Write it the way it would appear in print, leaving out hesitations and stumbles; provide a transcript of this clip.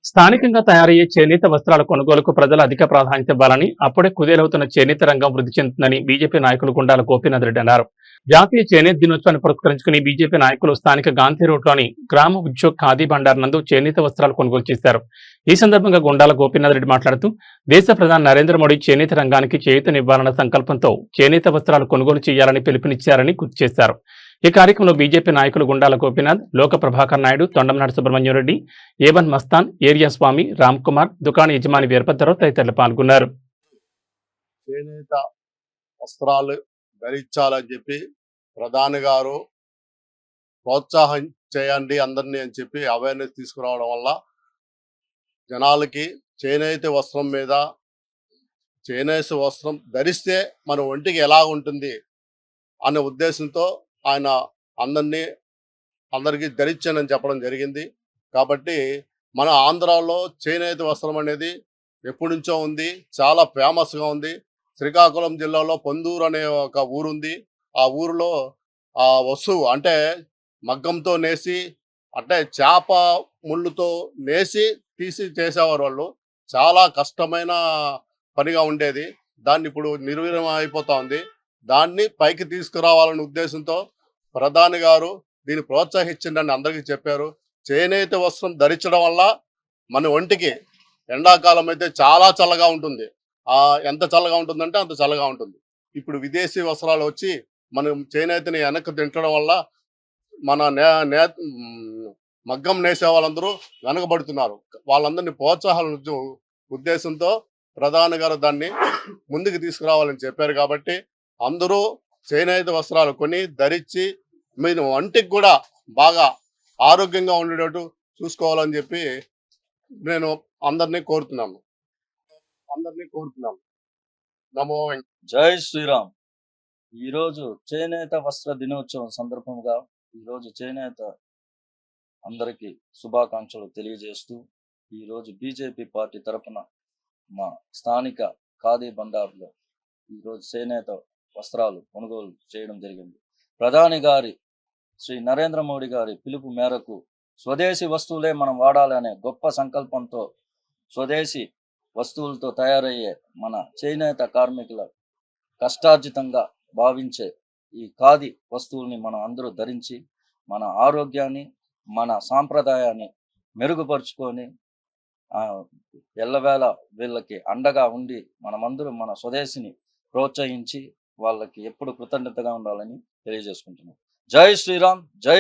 స్థానికంగా తయారయ్యే చేనేత వస్త్రాల కొనుగోలుకు ప్రజలు అధిక ప్రాధాన్యత ఇవ్వాలని, అప్పుడే కుదేలవుతున్న చేనేత రంగం వృద్ధి చెందుతుందని బీజేపీ నాయకులు గుండాల గోపీనాథ్ రెడ్డి అన్నారు. జాతీయ చేనేత దినోత్సవాన్ని పురస్కరించుకుని బీజేపీ నాయకులు స్థానిక గాంధీ రోడ్లోని గ్రామ ఉద్యోగ్ ఖాదీ బండార్ నందు చేనేత వస్త్రాలు కొనుగోలు చేశారు. ఈ సందర్భంగా గుండాల గోపీనాథ్ రెడ్డి మాట్లాడుతూ, దేశ ప్రధాని నరేంద్ర మోడీ చేనేత రంగానికి చేయూతనివ్వాలన్న సంకల్పంతో చేనేత వస్త్రాలు కొనుగోలు చేయాలని పిలుపునిచ్చారని గుర్తు చేశారు. ఈ కార్యక్రమంలో బీజేపీ నాయకులు గుండాల గోపీనాథ్, లోక ప్రభాకర్ నాయుడు, తొండంనాడు సుబ్రహ్మణ్యం రెడ్డి, ఏబన్ మస్తాన్, ఏరియా స్వామి, రామ్ కుమార్, దుకాణ యజమాని వీరభద్రరావు తదితరులు పాల్గొన్నారు. చేనేత వస్త్రాలు ధరించాలని చెప్పి ప్రధాని గారు ప్రోత్సాహం చేయండి అందరినీ అని చెప్పి అవేర్నెస్ తీసుకురావడం వల్ల జనాలకి చేనేత వస్త్రం మీద, చేనేత వస్త్రం ధరిస్తే మన ఒంటికి ఎలా ఉంటుంది అనే ఉద్దేశంతో ఆయన అందరికీ ధరించానని చెప్పడం జరిగింది. కాబట్టి మన ఆంధ్రాలో చేనేత వస్త్రం అనేది ఎప్పటి నుంచో ఉంది, చాలా ఫేమస్గా ఉంది. శ్రీకాకుళం జిల్లాలో పొందూరు అనే ఒక ఊరుంది. ఆ ఊరిలో ఆ వస్తువు అంటే మగ్గంతో నేసి, అంటే చేప ముళ్ళుతో నేసి తీసి చేసేవారు వాళ్ళు. చాలా కష్టమైన పనిగా ఉండేది. దాన్ని ఇప్పుడు నిర్వీర్యం అయిపోతా ఉంది. దాన్ని పైకి తీసుకురావాలనే ఉద్దేశంతో ప్రధాని గారు దీన్ని ప్రోత్సహించిందని అందరికీ చెప్పారు. చేనేత వస్త్రం ధరించడం వల్ల మన ఒంటికి ఎండాకాలం అయితే చాలా చల్లగా ఉంటుంది. ఎంత చల్లగా ఉంటుందంటే అంత చల్లగా ఉంటుంది. ఇప్పుడు విదేశీ వస్త్రాలు వచ్చి మనం చేనేతని వెనక్కి తింటడం వల్ల మన మగ్గం నేసే వాళ్ళందరూ వెనకబడుతున్నారు. వాళ్ళందరినీ ప్రోత్సాహాల ఉద్దేశంతో ప్రధాని గారు దాన్ని ముందుకు తీసుకురావాలని చెప్పారు. కాబట్టి అందరూ చేనేత వస్త్రాలు కొని ధరించి మీరు ఒంటికి కూడా బాగా ఆరోగ్యంగా ఉండేటట్టు చూసుకోవాలని చెప్పి నేను అందరినీ కోరుతున్నాను. నమో జై శ్రీరామ్. ఈరోజు చేనేత వస్త్ర దినోత్సవం సందర్భంగా ఈరోజు చేనేత అందరికీ శుభాకాంక్షలు తెలియజేస్తూ, ఈరోజు బీజేపీ పార్టీ తరఫున మా స్థానిక ఖాదీ బండార్లో ఈరోజు చేనేత వస్త్రాలు కొనుగోలు చేయడం జరిగింది. ప్రధాని గారి శ్రీ నరేంద్ర మోడీ గారి పిలుపు మేరకు స్వదేశీ వస్తువులే మనం వాడాలనే గొప్ప సంకల్పంతో స్వదేశీ వస్తువులతో తయారయ్యే మన చేనేత కార్మికుల కష్టార్జితంగా భావించే ఈ ఖాదీ వస్తువుల్ని మనం అందరూ ధరించి మన ఆరోగ్యాన్ని, మన సాంప్రదాయాన్ని మెరుగుపరుచుకొని ఎల్లవేళ వీళ్ళకి అండగా ఉండి మనమందరం మన స్వదేశిని ప్రోత్సహించి వాళ్ళకి ఎప్పుడు కృతజ్ఞతగా ఉండాలని తెలియజేసుకుంటున్నాం. జై శ్రీరామ్. జై